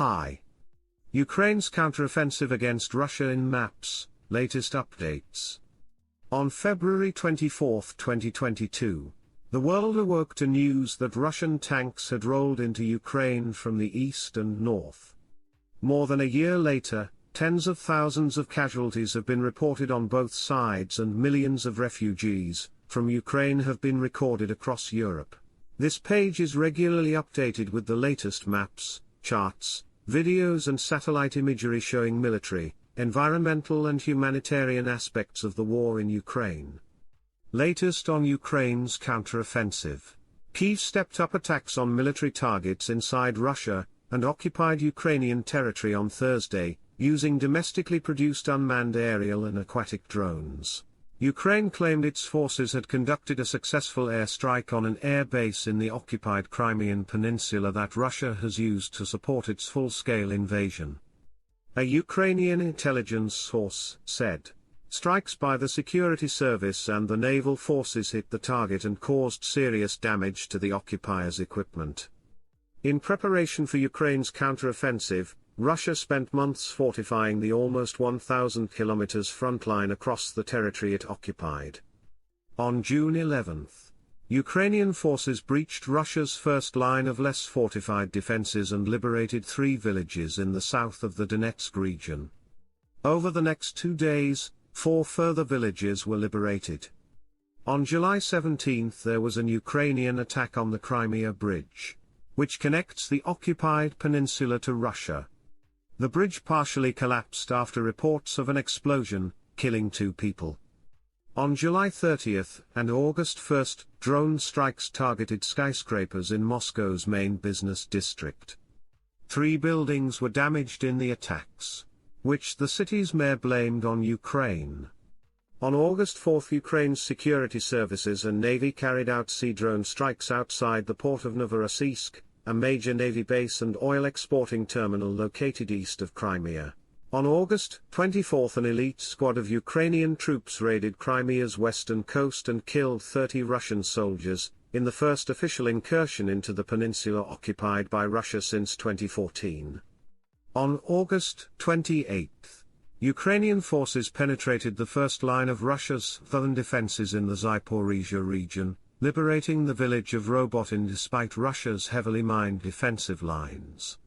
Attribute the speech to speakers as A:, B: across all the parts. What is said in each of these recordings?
A: high. Ukraine's counteroffensive against Russia in maps, latest updates. On February 24, 2022, the world awoke to news that Russian tanks had rolled into Ukraine from the east and north. More than a year later, tens of thousands of casualties have been reported on both sides and millions of refugees from Ukraine have been recorded across Europe. This page is regularly updated with the latest maps, charts, videos and satellite imagery showing military, environmental and humanitarian aspects of the war in Ukraine. Latest on Ukraine's counteroffensive. Kyiv stepped up attacks on military targets inside Russia and occupied Ukrainian territory on Thursday, using domestically produced unmanned aerial and aquatic drones. Ukraine claimed its forces had conducted a successful airstrike on an air base in the occupied Crimean Peninsula that Russia has used to support its full-scale invasion. A Ukrainian intelligence source said, "Strikes by the security service and the naval forces hit the target and caused serious damage to the occupiers' equipment." In preparation for Ukraine's counteroffensive, Russia spent months fortifying the almost 1,000 kilometers front line across the territory it occupied. On June 11, Ukrainian forces breached Russia's first line of less fortified defenses and liberated 3 villages in the south of the Donetsk region. Over the next 2 days, 4 further villages were liberated. On July 17 there was an Ukrainian attack on the Crimea Bridge, which connects the occupied peninsula to Russia. The bridge partially collapsed after reports of an explosion, killing 2 people. On July 30 and August 1, drone strikes targeted skyscrapers in Moscow's main business district. 3 buildings were damaged in the attacks, which the city's mayor blamed on Ukraine. On August 4, Ukraine's security services and navy carried out sea drone strikes outside the port of Novorossiysk, a major navy base and oil exporting terminal located east of Crimea. On August 24, an elite squad of Ukrainian troops raided Crimea's western coast and killed 30 Russian soldiers, in the first official incursion into the peninsula occupied by Russia since 2014. On August 28, Ukrainian forces penetrated the first line of Russia's southern defenses in the Zaporizhzhia region, liberating the village of Robotin despite Russia's heavily mined defensive lines.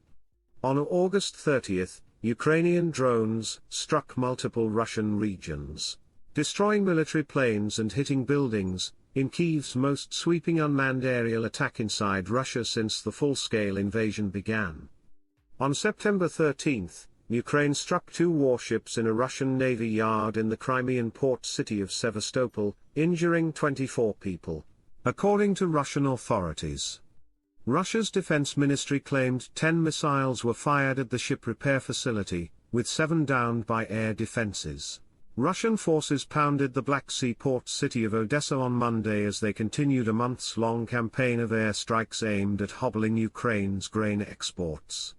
A: On August 30, Ukrainian drones struck multiple Russian regions, destroying military planes and hitting buildings, in Kyiv's most sweeping unmanned aerial attack inside Russia since the full-scale invasion began. On September 13, Ukraine struck 2 warships in a Russian navy yard in the Crimean port city of Sevastopol, injuring 24 people, according to Russian authorities. Russia's defense ministry claimed 10 missiles were fired at the ship repair facility, with 7 downed by air defenses. Russian forces pounded the Black Sea port city of Odessa on Monday as they continued a months-long campaign of airstrikes aimed at hobbling Ukraine's grain exports.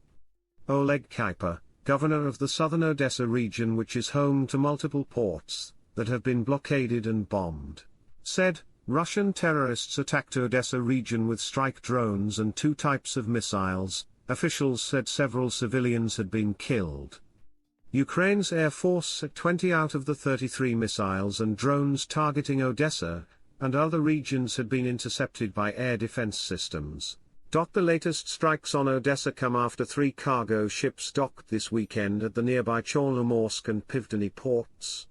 A: Oleg Kuiper, governor of the southern Odessa region which is home to multiple ports that have been blockaded and bombed, said, Russian terrorists attacked Odessa region with strike drones and 2 types of missiles. Officials said several civilians had been killed. Ukraine's Air Force said 20 out of the 33 missiles and drones targeting Odessa and other regions had been intercepted by air defense systems. The latest strikes on Odessa come after 3 cargo ships docked this weekend at the nearby Chornomorsk and Pivdeny ports.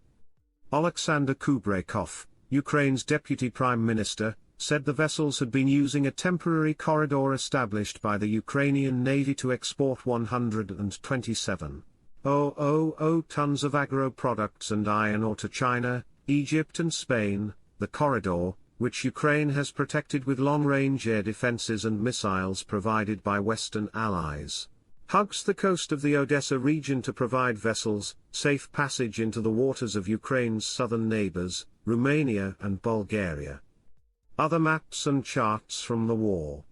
A: Oleksandr Kubrakov, Ukraine's deputy prime minister, said the vessels had been using a temporary corridor established by the Ukrainian Navy to export 127,000 tons of agro-products and iron ore to China, Egypt and Spain. The corridor, which Ukraine has protected with long-range air defenses and missiles provided by Western allies, hugs the coast of the Odessa region to provide vessels safe passage into the waters of Ukraine's southern neighbors, Romania and Bulgaria. Other maps and charts from the war.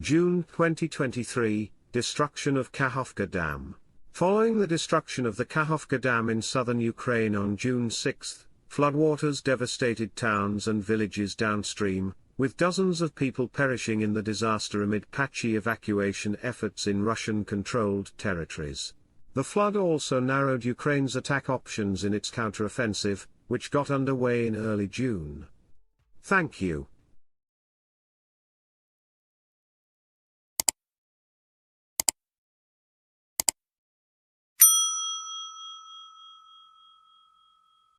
A: June 2023, destruction of Kakhovka Dam. Following the destruction of the Kakhovka Dam in southern Ukraine on June 6, floodwaters devastated towns and villages downstream, with dozens of people perishing in the disaster amid patchy evacuation efforts in Russian-controlled territories. The flood also narrowed Ukraine's attack options in its counteroffensive, which got underway in early June. Thank you.